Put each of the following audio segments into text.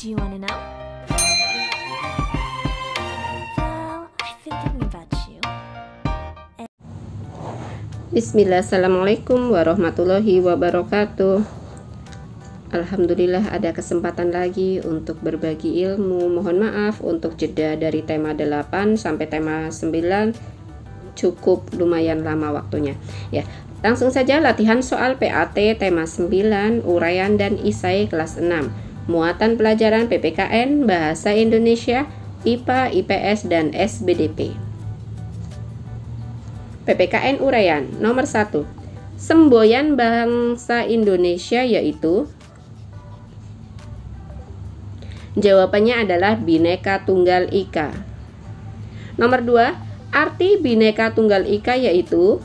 Do you wanna know? Well, I've been thinking about you. Bismillah, assalamualaikum warahmatullahi wabarakatuh. Alhamdulillah ada kesempatan lagi untuk berbagi ilmu. Mohon maaf untuk jeda dari tema 8 sampai tema 9 cukup lumayan lama waktunya. Ya, langsung saja latihan soal PAT tema 9 uraian dan isai kelas 6. Muatan pelajaran PPKN, Bahasa Indonesia, IPA, IPS, dan SBDP. PPKN uraian nomor 1. Semboyan bangsa Indonesia yaitu. Jawabannya adalah Bhinneka Tunggal Ika. Nomor 2. Arti Bhinneka Tunggal Ika yaitu.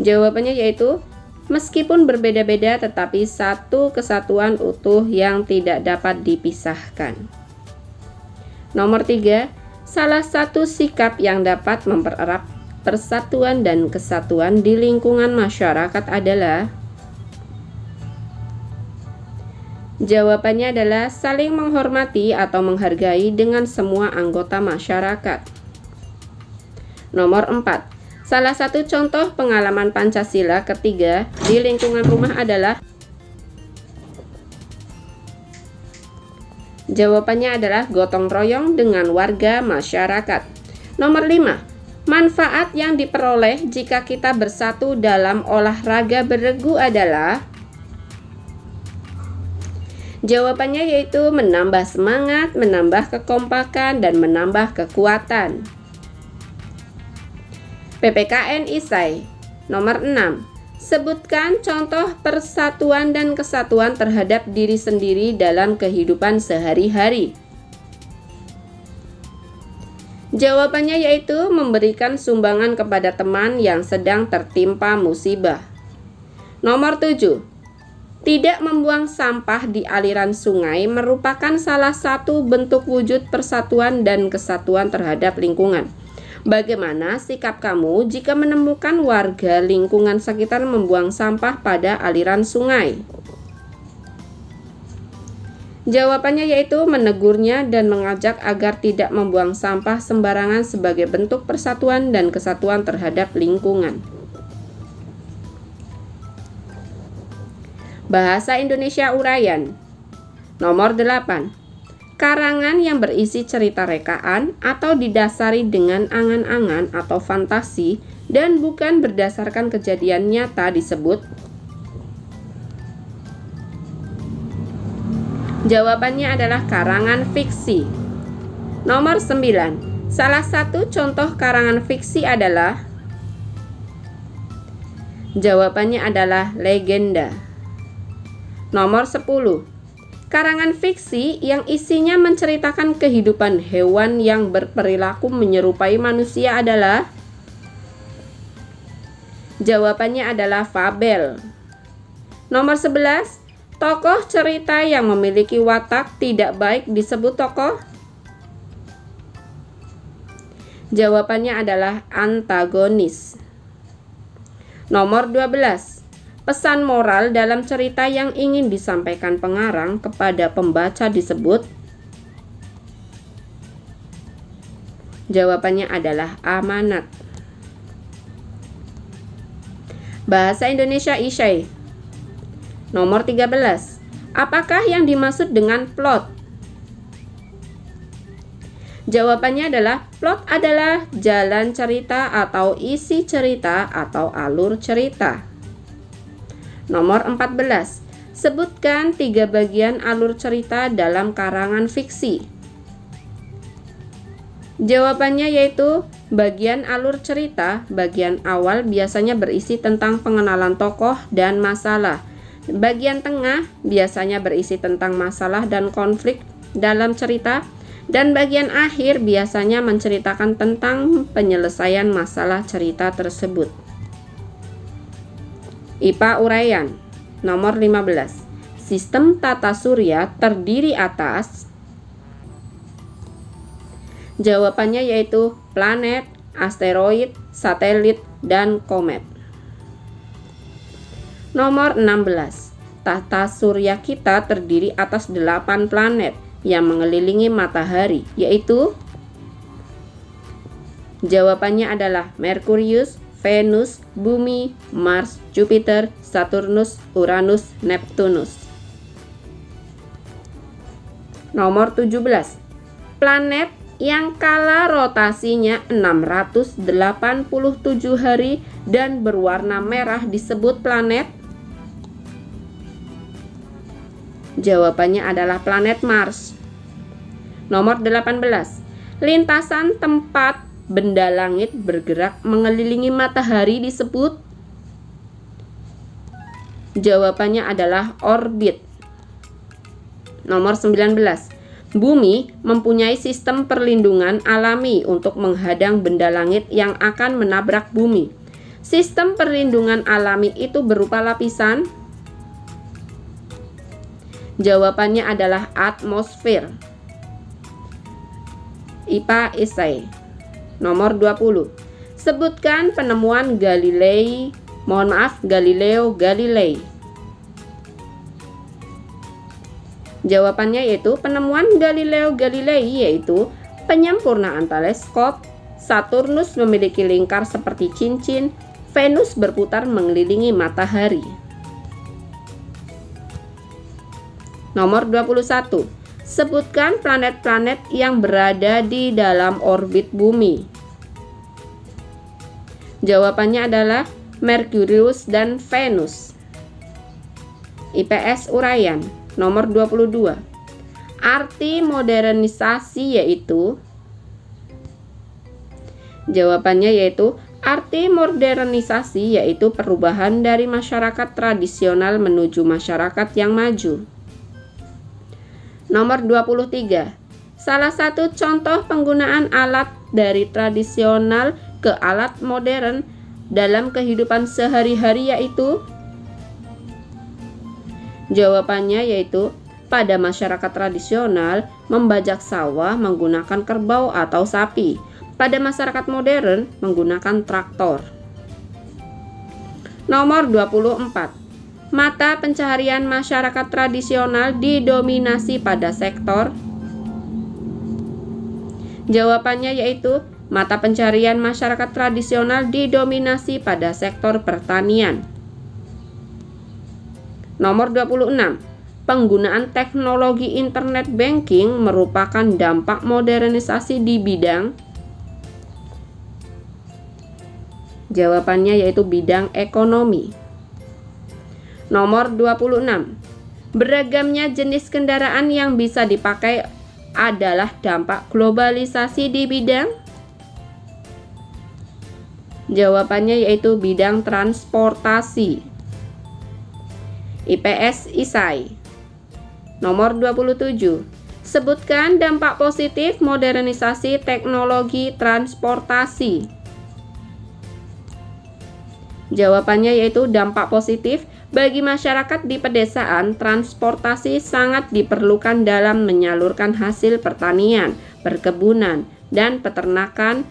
Jawabannya yaitu meskipun berbeda-beda tetapi satu kesatuan utuh yang tidak dapat dipisahkan. Nomor 3. Salah satu sikap yang dapat mempererat persatuan dan kesatuan di lingkungan masyarakat adalah. Jawabannya adalah saling menghormati atau menghargai dengan semua anggota masyarakat. Nomor 4. Salah satu contoh pengalaman Pancasila ketiga di lingkungan rumah adalah. Jawabannya adalah gotong royong dengan warga masyarakat. Nomor 5. Manfaat yang diperoleh jika kita bersatu dalam olahraga beregu adalah. Jawabannya yaitu menambah semangat, menambah kekompakan, dan menambah kekuatan. PPKN Isai nomor 6. Sebutkan contoh persatuan dan kesatuan terhadap diri sendiri dalam kehidupan sehari-hari. Jawabannya yaitu memberikan sumbangan kepada teman yang sedang tertimpa musibah. Nomor 7. Tidak membuang sampah di aliran sungai merupakan salah satu bentuk wujud persatuan dan kesatuan terhadap lingkungan. Bagaimana sikap kamu jika menemukan warga lingkungan sekitar membuang sampah pada aliran sungai? Jawabannya yaitu menegurnya dan mengajak agar tidak membuang sampah sembarangan sebagai bentuk persatuan dan kesatuan terhadap lingkungan. Bahasa Indonesia uraian nomor 8. Karangan yang berisi cerita rekaan atau didasari dengan angan-angan atau fantasi dan bukan berdasarkan kejadian nyata disebut. Jawabannya adalah karangan fiksi. Nomor 9. Salah satu contoh karangan fiksi adalah. Jawabannya adalah legenda. Nomor 10. Karangan fiksi yang isinya menceritakan kehidupan hewan yang berperilaku menyerupai manusia adalah. Jawabannya adalah fabel. Nomor 11. Tokoh cerita yang memiliki watak tidak baik disebut tokoh. Jawabannya adalah antagonis. Nomor 12. Pesan moral dalam cerita yang ingin disampaikan pengarang kepada pembaca disebut. Jawabannya adalah amanat. Bahasa Indonesia Isai nomor 13. Apakah yang dimaksud dengan plot? Jawabannya adalah plot adalah jalan cerita atau isi cerita atau alur cerita. Nomor 14. Sebutkan 3 bagian alur cerita dalam karangan fiksi. Jawabannya yaitu bagian alur cerita, bagian awal biasanya berisi tentang pengenalan tokoh dan masalah. Bagian tengah biasanya berisi tentang masalah dan konflik dalam cerita. Dan bagian akhir biasanya menceritakan tentang penyelesaian masalah cerita tersebut. IPA uraian nomor 15. Sistem tata surya terdiri atas. Jawabannya yaitu planet, asteroid, satelit, dan komet. Nomor 16. tata surya kita terdiri atas 8 planet yang mengelilingi matahari, yaitu jawabannya adalah Merkurius, Venus, Bumi, Mars, Jupiter, Saturnus, Uranus, Neptunus. Nomor 17. Planet yang kala rotasinya 687 hari dan berwarna merah disebut planet? Jawabannya adalah planet Mars. Nomor 18. Lintasan tempat benda langit bergerak mengelilingi matahari disebut? Jawabannya adalah orbit. Nomor 19. Bumi mempunyai sistem perlindungan alami untuk menghadang benda langit yang akan menabrak bumi. Sistem perlindungan alami itu berupa lapisan? Jawabannya adalah atmosfer. IPA Esai. Nomor 20. Sebutkan penemuan Galileo Galilei. Jawabannya yaitu penemuan Galileo Galilei yaitu penyempurnaan teleskop, Saturnus memiliki lingkar seperti cincin, Venus berputar mengelilingi matahari. Nomor 21. Sebutkan planet-planet yang berada di dalam orbit bumi. Jawabannya adalah Merkurius dan Venus. IPS Uraian. Nomor 22. Arti modernisasi yaitu? Jawabannya yaitu arti modernisasi yaitu perubahan dari masyarakat tradisional menuju masyarakat yang maju. Nomor 23. Salah satu contoh penggunaan alat dari tradisional ke alat modern dalam kehidupan sehari-hari yaitu? Jawabannya yaitu pada masyarakat tradisional membajak sawah menggunakan kerbau atau sapi. Pada masyarakat modern menggunakan traktor. Nomor 24. Mata pencaharian masyarakat tradisional didominasi pada sektor? Jawabannya yaitu mata pencaharian masyarakat tradisional didominasi pada sektor pertanian. Nomor 26. Penggunaan teknologi internet banking merupakan dampak modernisasi di bidang? Jawabannya yaitu bidang ekonomi. Nomor 26. Beragamnya jenis kendaraan yang bisa dipakai adalah dampak globalisasi di bidang? Jawabannya yaitu bidang transportasi. IPS Isai. Nomor 27. Sebutkan dampak positif modernisasi teknologi transportasi. Jawabannya yaitu dampak positif bagi masyarakat di pedesaan. Transportasi sangat diperlukan dalam menyalurkan hasil pertanian, perkebunan, dan peternakan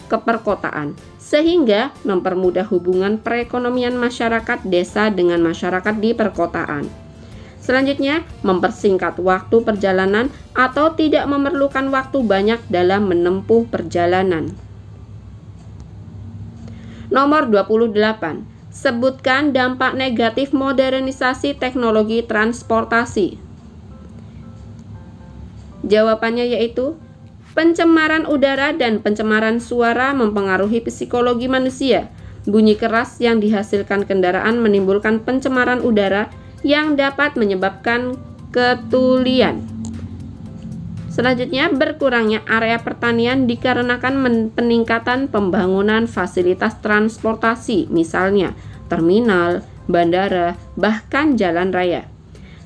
ke perkotaan, sehingga mempermudah hubungan perekonomian masyarakat desa dengan masyarakat di perkotaan. Selanjutnya, mempersingkat waktu perjalanan atau tidak memerlukan waktu banyak dalam menempuh perjalanan. Nomor 28. Sebutkan dampak negatif modernisasi teknologi transportasi. Jawabannya yaitu pencemaran udara dan pencemaran suara mempengaruhi psikologi manusia. Bunyi keras yang dihasilkan kendaraan menimbulkan pencemaran udara yang dapat menyebabkan ketulian. Selanjutnya, berkurangnya area pertanian dikarenakan peningkatan pembangunan fasilitas transportasi, misalnya terminal, bandara, bahkan jalan raya.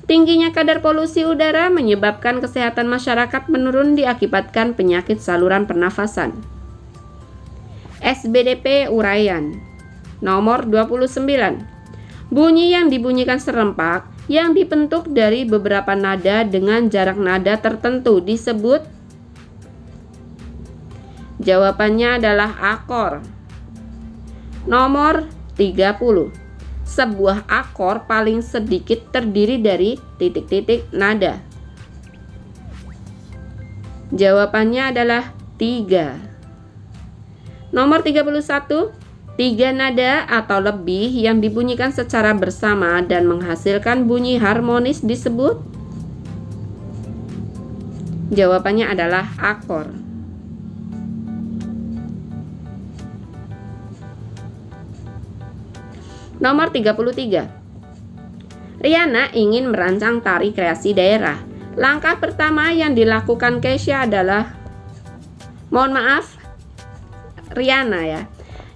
Tingginya kadar polusi udara menyebabkan kesehatan masyarakat menurun diakibatkan penyakit saluran pernafasan. SBDP Uraian. Nomor 29. Bunyi yang dibunyikan serempak yang dibentuk dari beberapa nada dengan jarak nada tertentu disebut? Jawabannya adalah akor. Nomor 30. sebuah akor paling sedikit terdiri dari titik-titik nada? Jawabannya adalah 3. Nomor 31, 3 nada atau lebih yang dibunyikan secara bersama dan menghasilkan bunyi harmonis disebut? Jawabannya adalah akor. Nomor 33. Riana ingin merancang tari kreasi daerah. Langkah pertama yang dilakukan Keisha adalah, mohon maaf, Riana ya.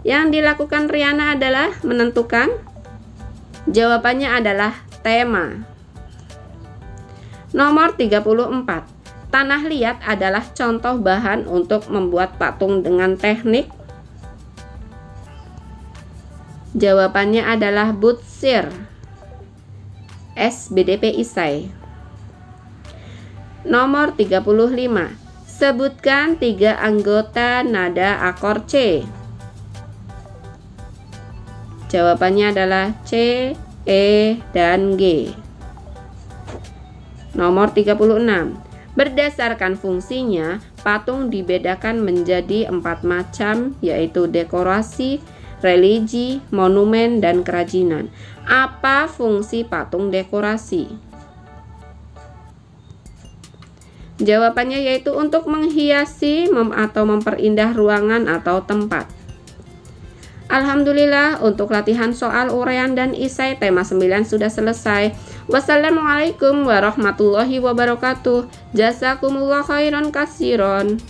Yang dilakukan Riana adalah menentukan. Jawabannya adalah tema. Nomor 34. Tanah liat adalah contoh bahan untuk membuat patung dengan teknik. Jawabannya adalah butsir. SBDP Isai. Nomor 35. Sebutkan 3 anggota nada akor C. Jawabannya adalah C, E, dan G. Nomor 36. Berdasarkan fungsinya, patung dibedakan menjadi 4 macam, yaitu dekorasi, religi, monumen, dan kerajinan. Apa fungsi patung dekorasi? Jawabannya yaitu untuk menghiasi atau memperindah ruangan atau tempat. Alhamdulillah, untuk latihan soal uraian dan isai tema 9 sudah selesai. Wassalamualaikum warahmatullahi wabarakatuh. Jazakumullah khairan kasiron.